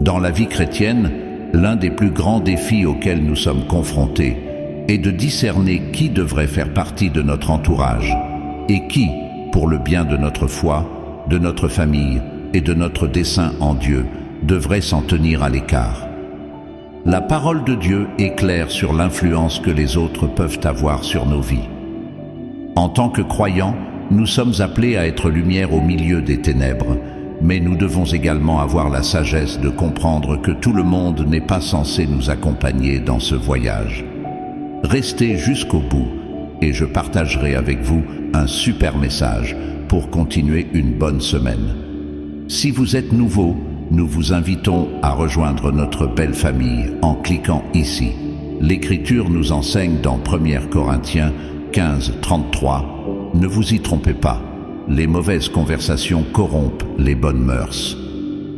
Dans la vie chrétienne, l'un des plus grands défis auxquels nous sommes confrontés est de discerner qui devrait faire partie de notre entourage et qui, pour le bien de notre foi, de notre famille et de notre dessein en Dieu, devrait s'en tenir à l'écart. La parole de Dieu est claire sur l'influence que les autres peuvent avoir sur nos vies. En tant que croyants, nous sommes appelés à être lumière au milieu des ténèbres, mais nous devons également avoir la sagesse de comprendre que tout le monde n'est pas censé nous accompagner dans ce voyage. Restez jusqu'au bout et je partagerai avec vous un super message pour continuer une bonne semaine. Si vous êtes nouveau, nous vous invitons à rejoindre notre belle famille en cliquant ici. L'Écriture nous enseigne dans 1 Corinthiens 15, 33, ne vous y trompez pas, les mauvaises conversations corrompent les bonnes mœurs.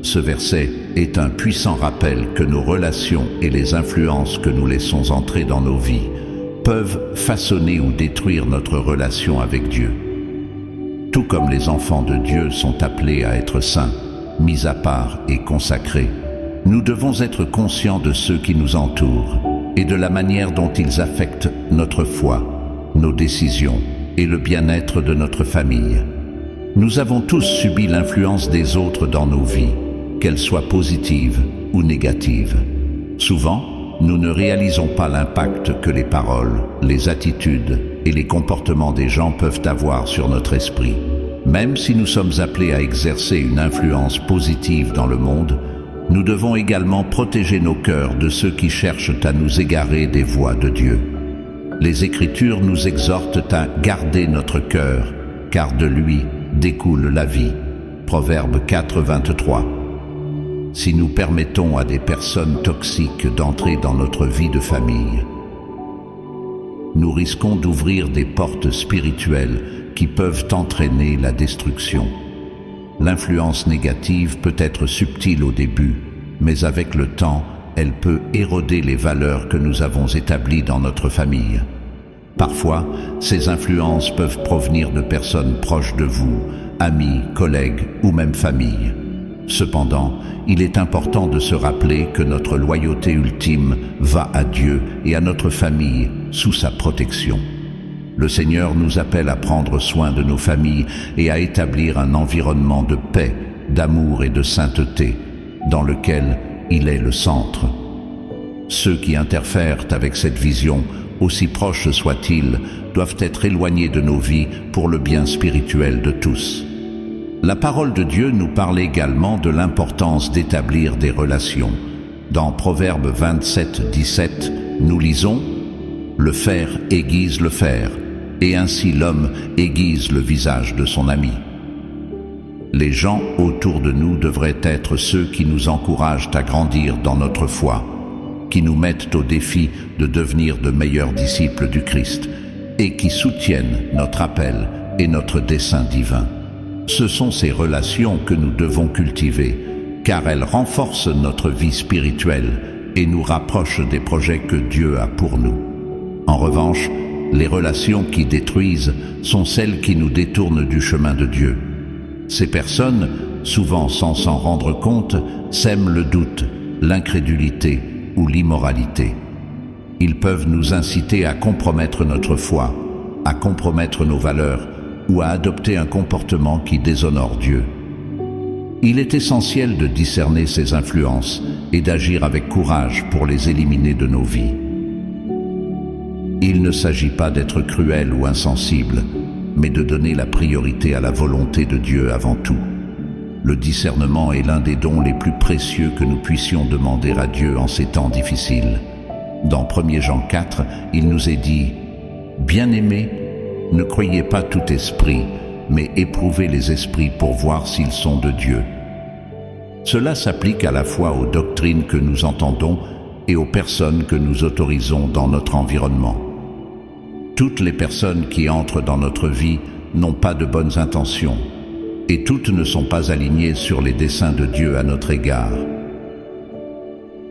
Ce verset est un puissant rappel que nos relations et les influences que nous laissons entrer dans nos vies peuvent façonner ou détruire notre relation avec Dieu. Tout comme les enfants de Dieu sont appelés à être saints, mis à part et consacrés, nous devons être conscients de ceux qui nous entourent et de la manière dont ils affectent notre foi, nos décisions et le bien-être de notre famille. Nous avons tous subi l'influence des autres dans nos vies, qu'elles soient positives ou négatives. Souvent, nous ne réalisons pas l'impact que les paroles, les attitudes et les comportements des gens peuvent avoir sur notre esprit. Même si nous sommes appelés à exercer une influence positive dans le monde, nous devons également protéger nos cœurs de ceux qui cherchent à nous égarer des voies de Dieu. Les Écritures nous exhortent à garder notre cœur, car de lui découle la vie. Proverbe 4, 23. Si nous permettons à des personnes toxiques d'entrer dans notre vie de famille, nous risquons d'ouvrir des portes spirituelles qui peuvent entraîner la destruction. L'influence négative peut être subtile au début, mais avec le temps, elle peut éroder les valeurs que nous avons établies dans notre famille. Parfois, ces influences peuvent provenir de personnes proches de vous, amis, collègues ou même famille. Cependant, il est important de se rappeler que notre loyauté ultime va à Dieu et à notre famille sous sa protection. Le Seigneur nous appelle à prendre soin de nos familles et à établir un environnement de paix, d'amour et de sainteté, dans lequel il est le centre. Ceux qui interfèrent avec cette vision, aussi proches soient-ils, doivent être éloignés de nos vies pour le bien spirituel de tous. La parole de Dieu nous parle également de l'importance d'établir des relations. Dans Proverbe 27, 17, nous lisons « Le fer aiguise le fer, et ainsi l'homme aiguise le visage de son ami. » Les gens autour de nous devraient être ceux qui nous encouragent à grandir dans notre foi, qui nous mettent au défi de devenir de meilleurs disciples du Christ et qui soutiennent notre appel et notre dessein divin. Ce sont ces relations que nous devons cultiver, car elles renforcent notre vie spirituelle et nous rapprochent des projets que Dieu a pour nous. En revanche, les relations qui détruisent sont celles qui nous détournent du chemin de Dieu. Ces personnes, souvent sans s'en rendre compte, sèment le doute, l'incrédulité ou l'immoralité. Ils peuvent nous inciter à compromettre notre foi, à compromettre nos valeurs ou à adopter un comportement qui déshonore Dieu. Il est essentiel de discerner ces influences et d'agir avec courage pour les éliminer de nos vies. Il ne s'agit pas d'être cruel ou insensible, mais de donner la priorité à la volonté de Dieu avant tout. Le discernement est l'un des dons les plus précieux que nous puissions demander à Dieu en ces temps difficiles. Dans 1 Jean 4, il nous est dit « Bien-aimés, ne croyez pas tout esprit, mais éprouvez les esprits pour voir s'ils sont de Dieu. » Cela s'applique à la fois aux doctrines que nous entendons et aux personnes que nous autorisons dans notre environnement. Toutes les personnes qui entrent dans notre vie n'ont pas de bonnes intentions, et toutes ne sont pas alignées sur les desseins de Dieu à notre égard.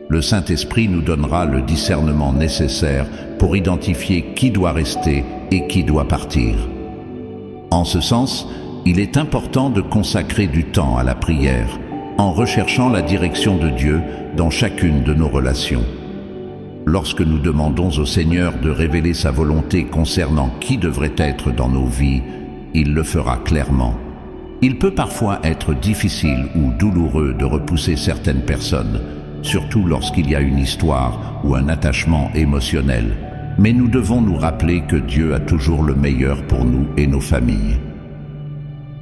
Le Saint-Esprit nous donnera le discernement nécessaire pour identifier qui doit rester et qui doit partir. En ce sens, il est important de consacrer du temps à la prière en recherchant la direction de Dieu dans chacune de nos relations. Lorsque nous demandons au Seigneur de révéler sa volonté concernant qui devrait être dans nos vies, il le fera clairement. Il peut parfois être difficile ou douloureux de repousser certaines personnes, surtout lorsqu'il y a une histoire ou un attachement émotionnel. Mais nous devons nous rappeler que Dieu a toujours le meilleur pour nous et nos familles.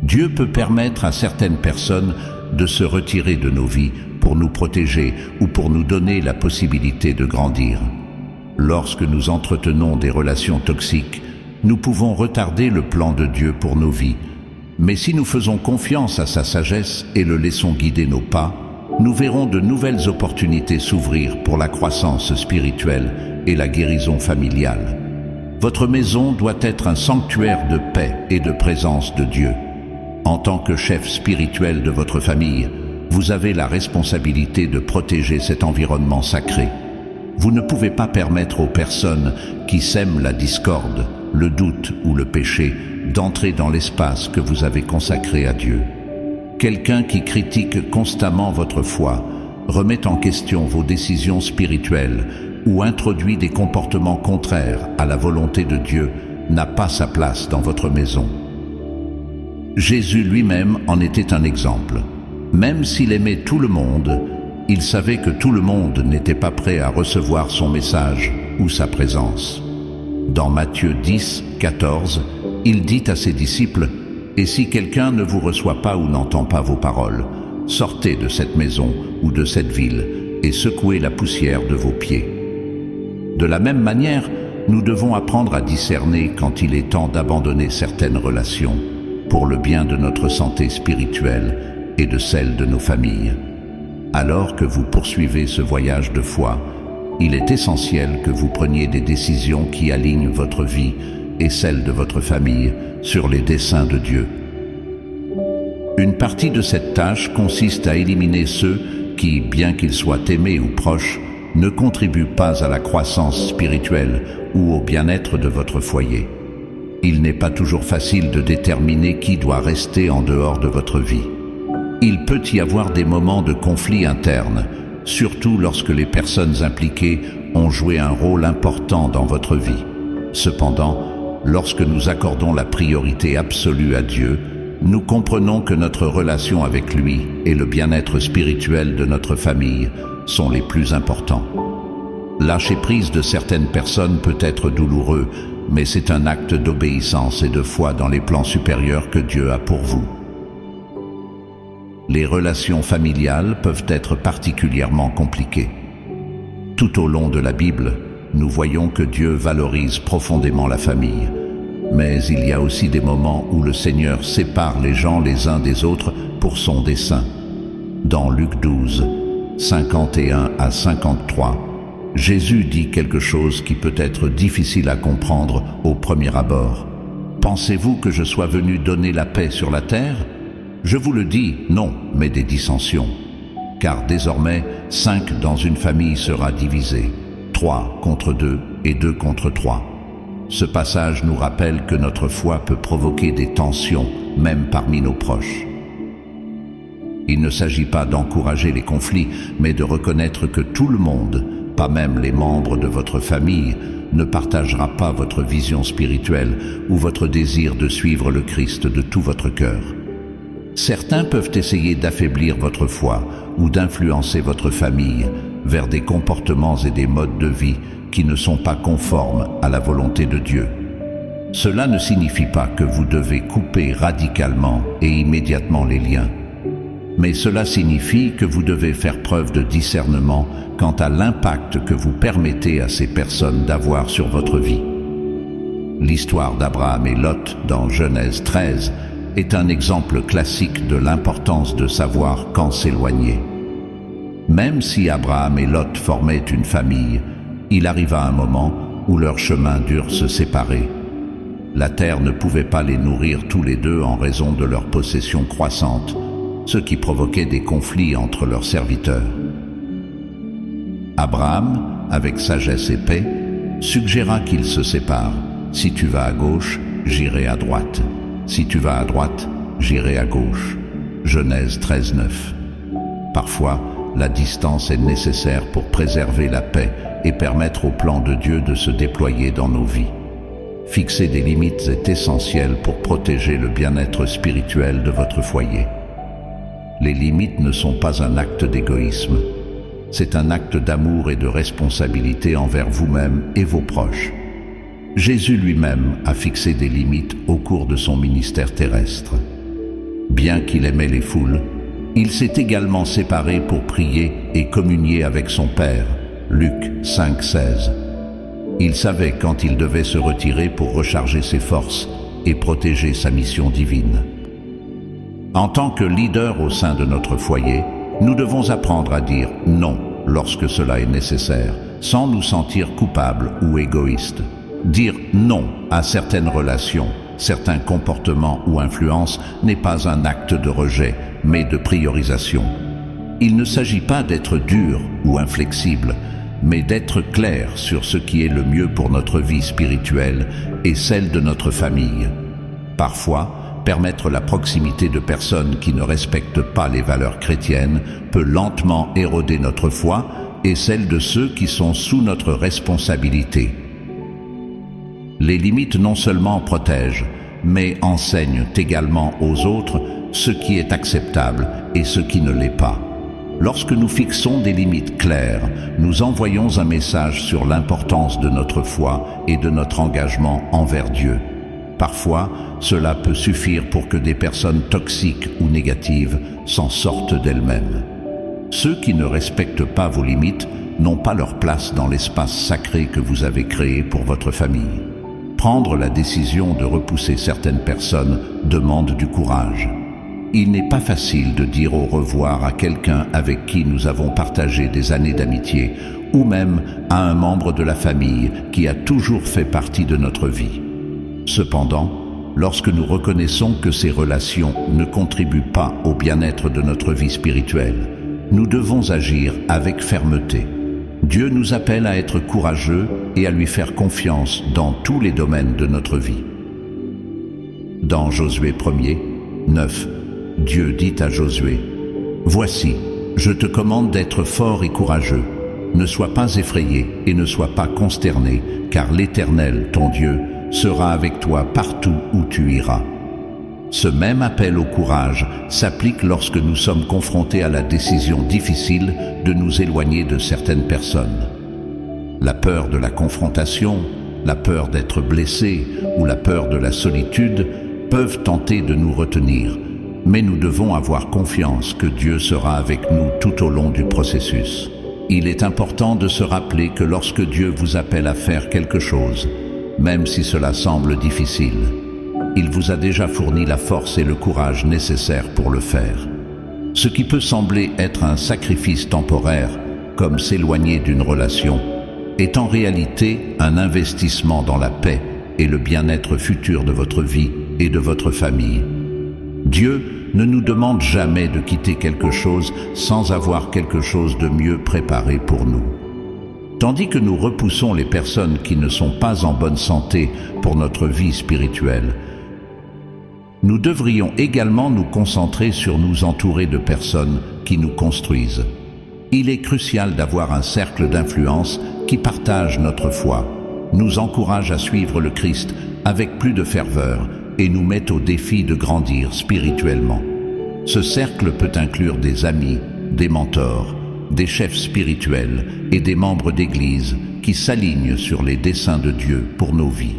Dieu peut permettre à certaines personnes de se retirer de nos vies pour nous protéger ou pour nous donner la possibilité de grandir. Lorsque nous entretenons des relations toxiques, nous pouvons retarder le plan de Dieu pour nos vies. Mais si nous faisons confiance à sa sagesse et le laissons guider nos pas, nous verrons de nouvelles opportunités s'ouvrir pour la croissance spirituelle et la guérison familiale. Votre maison doit être un sanctuaire de paix et de présence de Dieu. En tant que chef spirituel de votre famille, vous avez la responsabilité de protéger cet environnement sacré. Vous ne pouvez pas permettre aux personnes qui sèment la discorde, le doute ou le péché d'entrer dans l'espace que vous avez consacré à Dieu. Quelqu'un qui critique constamment votre foi, remet en question vos décisions spirituelles ou introduit des comportements contraires à la volonté de Dieu n'a pas sa place dans votre maison. Jésus lui-même en était un exemple. Même s'il aimait tout le monde, il savait que tout le monde n'était pas prêt à recevoir son message ou sa présence. Dans Matthieu 10, 14, il dit à ses disciples « Et si quelqu'un ne vous reçoit pas ou n'entend pas vos paroles, sortez de cette maison ou de cette ville et secouez la poussière de vos pieds. » De la même manière, nous devons apprendre à discerner quand il est temps d'abandonner certaines relations pour le bien de notre santé spirituelle et de celle de nos familles. Alors que vous poursuivez ce voyage de foi, il est essentiel que vous preniez des décisions qui alignent votre vie et celle de votre famille sur les desseins de Dieu. Une partie de cette tâche consiste à éliminer ceux qui, bien qu'ils soient aimés ou proches, ne contribuent pas à la croissance spirituelle ou au bien-être de votre foyer. Il n'est pas toujours facile de déterminer qui doit rester en dehors de votre vie. Il peut y avoir des moments de conflit interne, surtout lorsque les personnes impliquées ont joué un rôle important dans votre vie. Cependant, lorsque nous accordons la priorité absolue à Dieu, nous comprenons que notre relation avec lui et le bien-être spirituel de notre famille sont les plus importants. Lâcher prise de certaines personnes peut être douloureux, mais c'est un acte d'obéissance et de foi dans les plans supérieurs que Dieu a pour vous. Les relations familiales peuvent être particulièrement compliquées. Tout au long de la Bible, nous voyons que Dieu valorise profondément la famille. Mais il y a aussi des moments où le Seigneur sépare les gens les uns des autres pour son dessein. Dans Luc 12, 51 à 53, Jésus dit quelque chose qui peut être difficile à comprendre au premier abord. « Pensez-vous que je sois venu donner la paix sur la terre ? Je vous le dis, non, mais des dissensions. Car désormais, 5 dans une famille sera divisé, 3 contre 2 et 2 contre 3. » Ce passage nous rappelle que notre foi peut provoquer des tensions, même parmi nos proches. Il ne s'agit pas d'encourager les conflits, mais de reconnaître que tout le monde, pas même les membres de votre famille, ne partagera pas votre vision spirituelle ou votre désir de suivre le Christ de tout votre cœur. Certains peuvent essayer d'affaiblir votre foi ou d'influencer votre famille vers des comportements et des modes de vie qui ne sont pas conformes à la volonté de Dieu. Cela ne signifie pas que vous devez couper radicalement et immédiatement les liens, mais cela signifie que vous devez faire preuve de discernement quant à l'impact que vous permettez à ces personnes d'avoir sur votre vie. L'histoire d'Abraham et Lot dans Genèse 13 est un exemple classique de l'importance de savoir quand s'éloigner. Même si Abraham et Lot formaient une famille, il arriva un moment où leurs chemins durent se séparer. La terre ne pouvait pas les nourrir tous les deux en raison de leur possession croissante, ce qui provoquait des conflits entre leurs serviteurs. Abraham, avec sagesse et paix, suggéra qu'ils se séparent. « Si tu vas à gauche, j'irai à droite. Si tu vas à droite, j'irai à gauche. » Genèse 13, 9. Parfois, la distance est nécessaire pour préserver la paix et permettre au plan de Dieu de se déployer dans nos vies. Fixer des limites est essentiel pour protéger le bien-être spirituel de votre foyer. Les limites ne sont pas un acte d'égoïsme. C'est un acte d'amour et de responsabilité envers vous-même et vos proches. Jésus lui-même a fixé des limites au cours de son ministère terrestre. Bien qu'il aimait les foules, il s'est également séparé pour prier et communier avec son Père. Luc 5,16. Il savait quand il devait se retirer pour recharger ses forces et protéger sa mission divine. En tant que leader au sein de notre foyer, nous devons apprendre à dire non lorsque cela est nécessaire, sans nous sentir coupables ou égoïstes. Dire non à certaines relations, certains comportements ou influences n'est pas un acte de rejet, mais de priorisation. Il ne s'agit pas d'être dur ou inflexible, mais d'être clair sur ce qui est le mieux pour notre vie spirituelle et celle de notre famille. Parfois, permettre la proximité de personnes qui ne respectent pas les valeurs chrétiennes peut lentement éroder notre foi et celle de ceux qui sont sous notre responsabilité. Les limites non seulement protègent, mais enseignent également aux autres ce qui est acceptable et ce qui ne l'est pas. Lorsque nous fixons des limites claires, nous envoyons un message sur l'importance de notre foi et de notre engagement envers Dieu. Parfois, cela peut suffire pour que des personnes toxiques ou négatives s'en sortent d'elles-mêmes. Ceux qui ne respectent pas vos limites n'ont pas leur place dans l'espace sacré que vous avez créé pour votre famille. Prendre la décision de repousser certaines personnes demande du courage. Il n'est pas facile de dire au revoir à quelqu'un avec qui nous avons partagé des années d'amitié, ou même à un membre de la famille qui a toujours fait partie de notre vie. Cependant, lorsque nous reconnaissons que ces relations ne contribuent pas au bien-être de notre vie spirituelle, nous devons agir avec fermeté. Dieu nous appelle à être courageux et à lui faire confiance dans tous les domaines de notre vie. Dans Josué 1er, 9, Dieu dit à Josué, « Voici, je te commande d'être fort et courageux. Ne sois pas effrayé et ne sois pas consterné, car l'Éternel, ton Dieu, sera avec toi partout où tu iras. » Ce même appel au courage s'applique lorsque nous sommes confrontés à la décision difficile de nous éloigner de certaines personnes. La peur de la confrontation, la peur d'être blessé ou la peur de la solitude peuvent tenter de nous retenir, mais nous devons avoir confiance que Dieu sera avec nous tout au long du processus. Il est important de se rappeler que lorsque Dieu vous appelle à faire quelque chose, même si cela semble difficile, il vous a déjà fourni la force et le courage nécessaires pour le faire. Ce qui peut sembler être un sacrifice temporaire, comme s'éloigner d'une relation, est en réalité un investissement dans la paix et le bien-être futur de votre vie et de votre famille. Dieu ne nous demande jamais de quitter quelque chose sans avoir quelque chose de mieux préparé pour nous. Tandis que nous repoussons les personnes qui ne sont pas en bonne santé pour notre vie spirituelle, nous devrions également nous concentrer sur nous entourer de personnes qui nous construisent. Il est crucial d'avoir un cercle d'influence qui partage notre foi, nous encourage à suivre le Christ avec plus de ferveur et nous met au défi de grandir spirituellement. Ce cercle peut inclure des amis, des mentors, des chefs spirituels et des membres d'Église qui s'alignent sur les desseins de Dieu pour nos vies.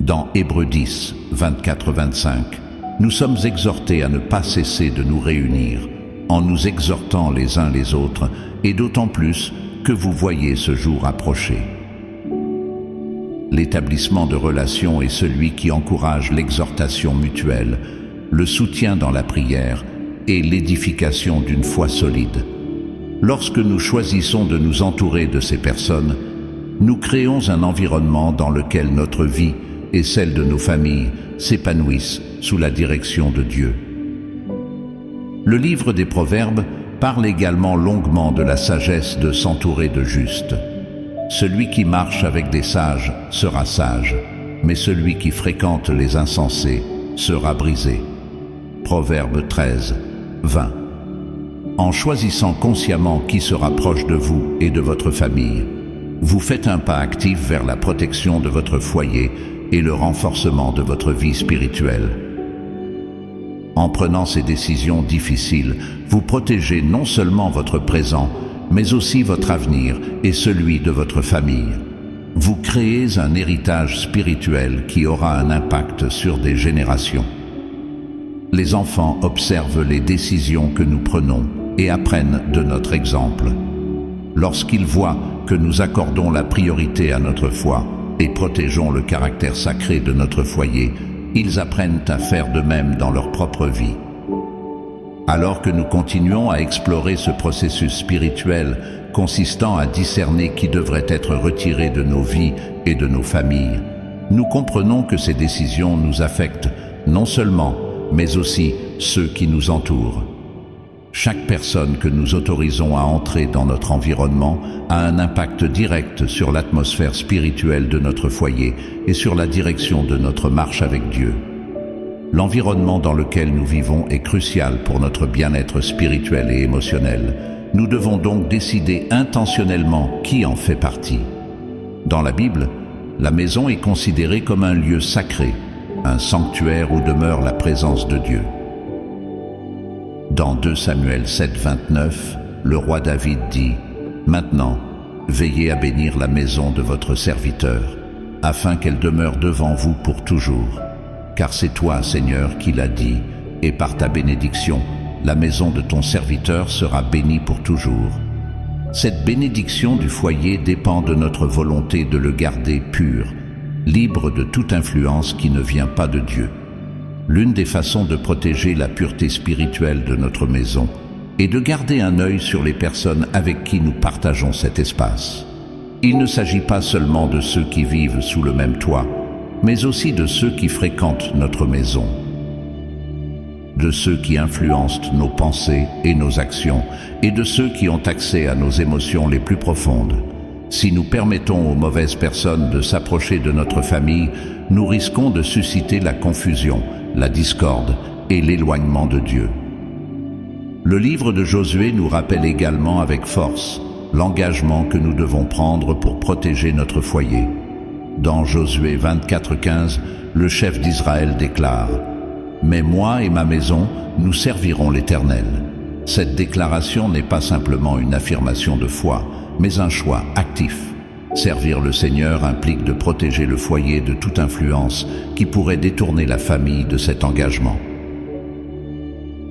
Dans Hébreux 10, 24-25, nous sommes exhortés à ne pas cesser de nous réunir, en nous exhortant les uns les autres, et d'autant plus que vous voyez ce jour approcher. L'établissement de relations est celui qui encourage l'exhortation mutuelle, le soutien dans la prière et l'édification d'une foi solide. Lorsque nous choisissons de nous entourer de ces personnes, nous créons un environnement dans lequel notre vie et celle de nos familles s'épanouissent sous la direction de Dieu. Le livre des Proverbes parle également longuement de la sagesse de s'entourer de justes. Celui qui marche avec des sages sera sage, mais celui qui fréquente les insensés sera brisé. Proverbe 13, 20. En choisissant consciemment qui se rapproche de vous et de votre famille, vous faites un pas actif vers la protection de votre foyer et le renforcement de votre vie spirituelle. En prenant ces décisions difficiles, vous protégez non seulement votre présent, mais aussi votre avenir et celui de votre famille. Vous créez un héritage spirituel qui aura un impact sur des générations. Les enfants observent les décisions que nous prenons et apprennent de notre exemple. Lorsqu'ils voient que nous accordons la priorité à notre foi et protégeons le caractère sacré de notre foyer, ils apprennent à faire de même dans leur propre vie. Alors que nous continuons à explorer ce processus spirituel consistant à discerner qui devrait être retiré de nos vies et de nos familles, nous comprenons que ces décisions nous affectent non seulement, mais aussi ceux qui nous entourent. Chaque personne que nous autorisons à entrer dans notre environnement a un impact direct sur l'atmosphère spirituelle de notre foyer et sur la direction de notre marche avec Dieu. L'environnement dans lequel nous vivons est crucial pour notre bien-être spirituel et émotionnel. Nous devons donc décider intentionnellement qui en fait partie. Dans la Bible, la maison est considérée comme un lieu sacré, un sanctuaire où demeure la présence de Dieu. Dans 2 Samuel 7, 29, le roi David dit « Maintenant, veillez à bénir la maison de votre serviteur, afin qu'elle demeure devant vous pour toujours. Car c'est toi, Seigneur, qui l'as dit, et par ta bénédiction, la maison de ton serviteur sera bénie pour toujours. » Cette bénédiction du foyer dépend de notre volonté de le garder pur, libre de toute influence qui ne vient pas de Dieu. L'une des façons de protéger la pureté spirituelle de notre maison est de garder un œil sur les personnes avec qui nous partageons cet espace. Il ne s'agit pas seulement de ceux qui vivent sous le même toit, mais aussi de ceux qui fréquentent notre maison, de ceux qui influencent nos pensées et nos actions, et de ceux qui ont accès à nos émotions les plus profondes. Si nous permettons aux mauvaises personnes de s'approcher de notre famille, nous risquons de susciter la confusion, la discorde et l'éloignement de Dieu. Le livre de Josué nous rappelle également avec force l'engagement que nous devons prendre pour protéger notre foyer. Dans Josué 24:15, le chef d'Israël déclare « Mais moi et ma maison, nous servirons l'Éternel ». Cette déclaration n'est pas simplement une affirmation de foi, mais un choix actif. Servir le Seigneur implique de protéger le foyer de toute influence qui pourrait détourner la famille de cet engagement.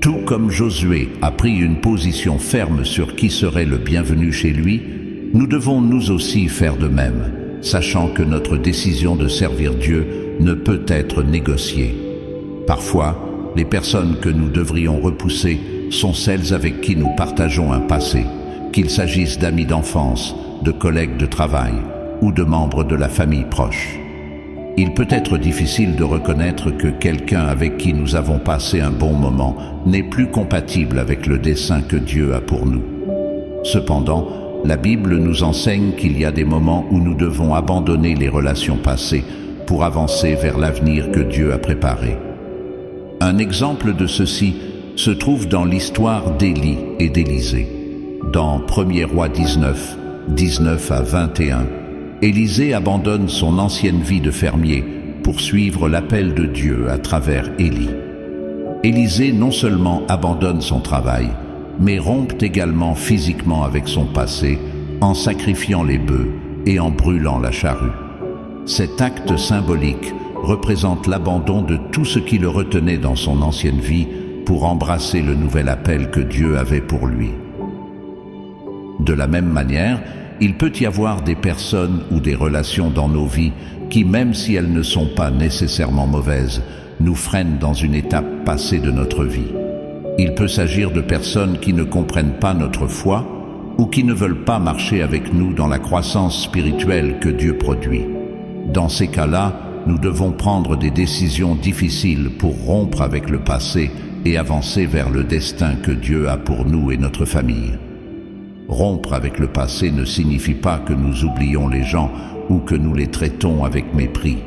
Tout comme Josué a pris une position ferme sur qui serait le bienvenu chez lui, nous devons nous aussi faire de même, sachant que notre décision de servir Dieu ne peut être négociée. Parfois, les personnes que nous devrions repousser sont celles avec qui nous partageons un passé, qu'il s'agisse d'amis d'enfance, de collègues de travail ou de membres de la famille proche. Il peut être difficile de reconnaître que quelqu'un avec qui nous avons passé un bon moment n'est plus compatible avec le dessein que Dieu a pour nous. Cependant, la Bible nous enseigne qu'il y a des moments où nous devons abandonner les relations passées pour avancer vers l'avenir que Dieu a préparé. Un exemple de ceci se trouve dans l'histoire d'Élie et d'Élisée. Dans 1er Roi 19, 19 à 21, Élisée abandonne son ancienne vie de fermier pour suivre l'appel de Dieu à travers Élie. Élisée non seulement abandonne son travail, mais rompt également physiquement avec son passé en sacrifiant les bœufs et en brûlant la charrue. Cet acte symbolique représente l'abandon de tout ce qui le retenait dans son ancienne vie pour embrasser le nouvel appel que Dieu avait pour lui. De la même manière, il peut y avoir des personnes ou des relations dans nos vies qui, même si elles ne sont pas nécessairement mauvaises, nous freinent dans une étape passée de notre vie. Il peut s'agir de personnes qui ne comprennent pas notre foi ou qui ne veulent pas marcher avec nous dans la croissance spirituelle que Dieu produit. Dans ces cas-là, nous devons prendre des décisions difficiles pour rompre avec le passé et avancer vers le destin que Dieu a pour nous et notre famille. Rompre avec le passé ne signifie pas que nous oublions les gens ou que nous les traitons avec mépris.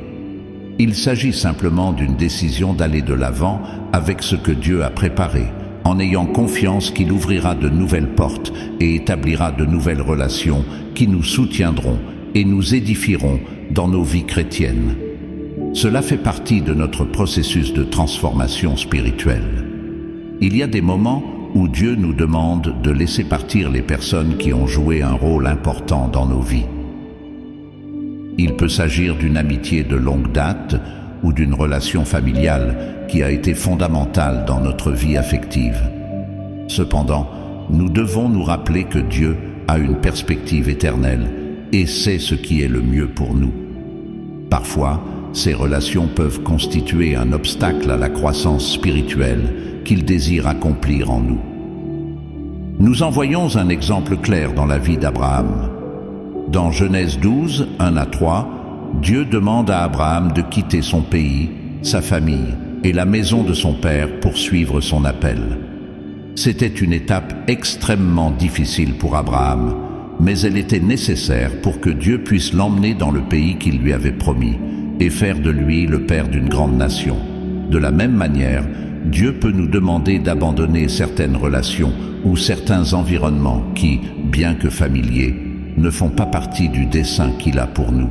Il s'agit simplement d'une décision d'aller de l'avant avec ce que Dieu a préparé, en ayant confiance qu'il ouvrira de nouvelles portes et établira de nouvelles relations qui nous soutiendront et nous édifieront dans nos vies chrétiennes. Cela fait partie de notre processus de transformation spirituelle. Il y a des moments où Dieu nous demande de laisser partir les personnes qui ont joué un rôle important dans nos vies. Il peut s'agir d'une amitié de longue date ou d'une relation familiale qui a été fondamentale dans notre vie affective. Cependant, nous devons nous rappeler que Dieu a une perspective éternelle et sait ce qui est le mieux pour nous. Parfois, ces relations peuvent constituer un obstacle à la croissance spirituelle qu'il désire accomplir en nous. Nous en voyons un exemple clair dans la vie d'Abraham. Dans Genèse 12, 1-3, Dieu demande à Abraham de quitter son pays, sa famille et la maison de son père pour suivre son appel. C'était une étape extrêmement difficile pour Abraham, mais elle était nécessaire pour que Dieu puisse l'emmener dans le pays qu'il lui avait promis et faire de lui le père d'une grande nation. De la même manière, Dieu peut nous demander d'abandonner certaines relations ou certains environnements qui, bien que familiers, ne font pas partie du dessein qu'il a pour nous.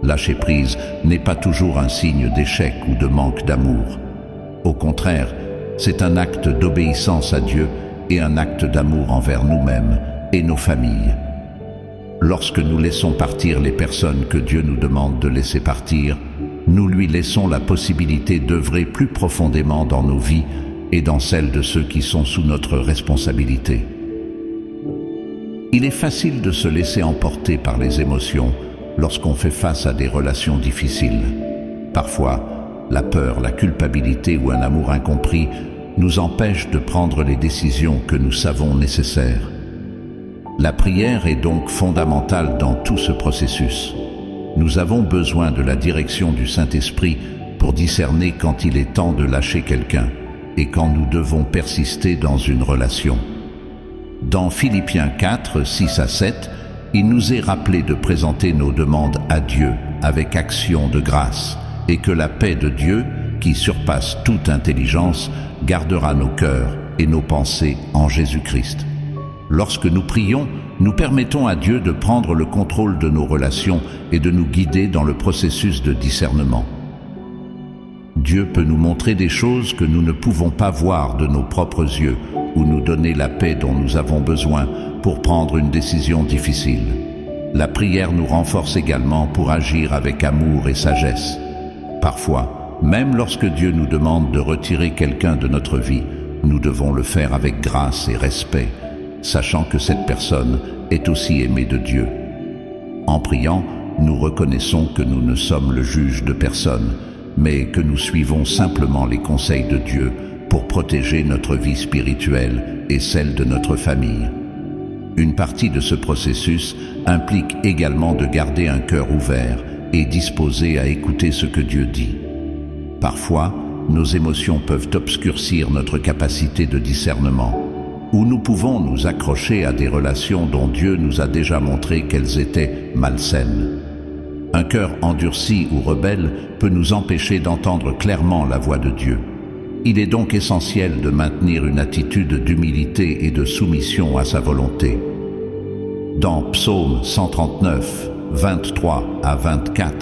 Lâcher prise n'est pas toujours un signe d'échec ou de manque d'amour. Au contraire, c'est un acte d'obéissance à Dieu et un acte d'amour envers nous-mêmes et nos familles. Lorsque nous laissons partir les personnes que Dieu nous demande de laisser partir, nous lui laissons la possibilité d'œuvrer plus profondément dans nos vies et dans celles de ceux qui sont sous notre responsabilité. Il est facile de se laisser emporter par les émotions lorsqu'on fait face à des relations difficiles. Parfois, la peur, la culpabilité ou un amour incompris nous empêchent de prendre les décisions que nous savons nécessaires. La prière est donc fondamentale dans tout ce processus. Nous avons besoin de la direction du Saint-Esprit pour discerner quand il est temps de lâcher quelqu'un et quand nous devons persister dans une relation. Dans Philippiens 4, 6-7, il nous est rappelé de présenter nos demandes à Dieu avec action de grâce et que la paix de Dieu, qui surpasse toute intelligence, gardera nos cœurs et nos pensées en Jésus-Christ. Lorsque nous prions, nous permettons à Dieu de prendre le contrôle de nos relations et de nous guider dans le processus de discernement. Dieu peut nous montrer des choses que nous ne pouvons pas voir de nos propres yeux ou nous donner la paix dont nous avons besoin pour prendre une décision difficile. La prière nous renforce également pour agir avec amour et sagesse. Parfois, même lorsque Dieu nous demande de retirer quelqu'un de notre vie, nous devons le faire avec grâce et respect, sachant que cette personne est aussi aimée de Dieu. En priant, nous reconnaissons que nous ne sommes le juge de personne, mais que nous suivons simplement les conseils de Dieu pour protéger notre vie spirituelle et celle de notre famille. Une partie de ce processus implique également de garder un cœur ouvert et disposé à écouter ce que Dieu dit. Parfois, nos émotions peuvent obscurcir notre capacité de discernement, ou nous pouvons nous accrocher à des relations dont Dieu nous a déjà montré qu'elles étaient malsaines. Un cœur endurci ou rebelle peut nous empêcher d'entendre clairement la voix de Dieu. Il est donc essentiel de maintenir une attitude d'humilité et de soumission à sa volonté. Dans Psaume 139, 23-24,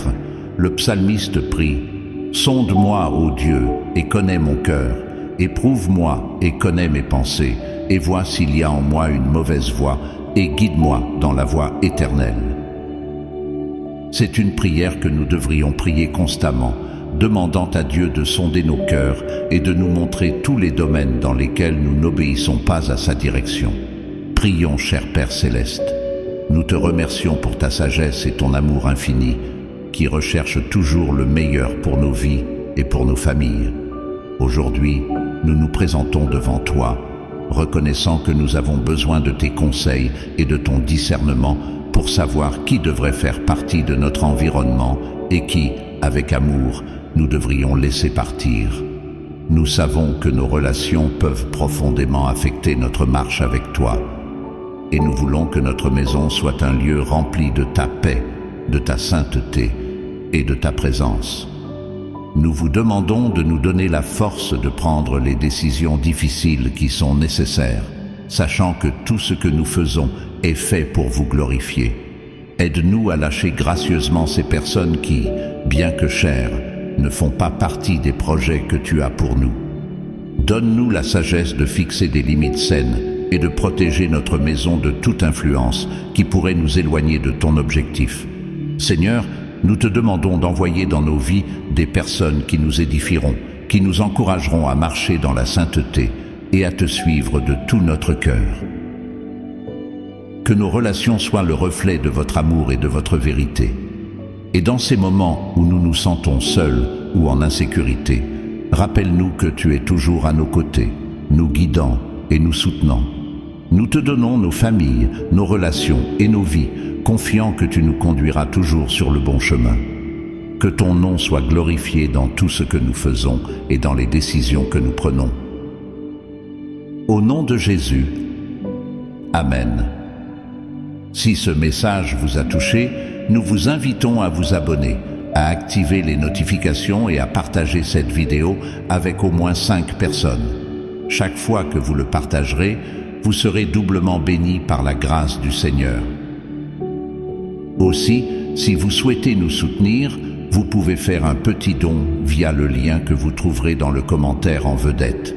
le psalmiste prie « Sonde-moi, ô Dieu, et connais mon cœur, éprouve-moi et connais mes pensées, et vois s'il y a en moi une mauvaise voie, et guide-moi dans la voie éternelle. » C'est une prière que nous devrions prier constamment, demandant à Dieu de sonder nos cœurs et de nous montrer tous les domaines dans lesquels nous n'obéissons pas à sa direction. Prions, cher Père Céleste. Nous te remercions pour ta sagesse et ton amour infini, qui recherche toujours le meilleur pour nos vies et pour nos familles. Aujourd'hui, nous nous présentons devant toi, reconnaissant que nous avons besoin de tes conseils et de ton discernement pour savoir qui devrait faire partie de notre environnement et qui, avec amour, nous devrions laisser partir. Nous savons que nos relations peuvent profondément affecter notre marche avec toi, et nous voulons que notre maison soit un lieu rempli de ta paix, de ta sainteté et de ta présence. Nous vous demandons de nous donner la force de prendre les décisions difficiles qui sont nécessaires, sachant que tout ce que nous faisons est fait pour vous glorifier. Aide-nous à lâcher gracieusement ces personnes qui, bien que chères, ne font pas partie des projets que tu as pour nous. Donne-nous la sagesse de fixer des limites saines et de protéger notre maison de toute influence qui pourrait nous éloigner de ton objectif. Seigneur, nous te demandons d'envoyer dans nos vies des personnes qui nous édifieront, qui nous encourageront à marcher dans la sainteté et à te suivre de tout notre cœur. Que nos relations soient le reflet de votre amour et de votre vérité. Et dans ces moments où nous nous sentons seuls ou en insécurité, rappelle-nous que tu es toujours à nos côtés, nous guidant et nous soutenant. Nous te donnons nos familles, nos relations et nos vies, confiant que tu nous conduiras toujours sur le bon chemin. Que ton nom soit glorifié dans tout ce que nous faisons et dans les décisions que nous prenons. Au nom de Jésus, Amen. Si ce message vous a touché, nous vous invitons à vous abonner, à activer les notifications et à partager cette vidéo avec au moins 5 personnes. Chaque fois que vous le partagerez, vous serez doublement bénis par la grâce du Seigneur. Aussi, si vous souhaitez nous soutenir, vous pouvez faire un petit don via le lien que vous trouverez dans le commentaire en vedette.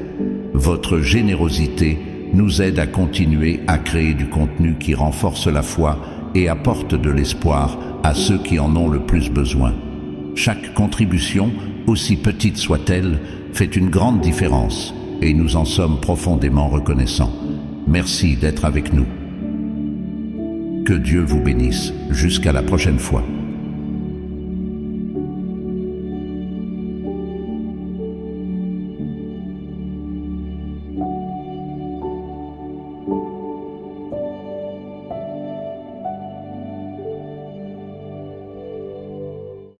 Votre générosité nous aide à continuer à créer du contenu qui renforce la foi et apporte de l'espoir à ceux qui en ont le plus besoin. Chaque contribution, aussi petite soit-elle, fait une grande différence et nous en sommes profondément reconnaissants. Merci d'être avec nous. Que Dieu vous bénisse. Jusqu'à la prochaine fois.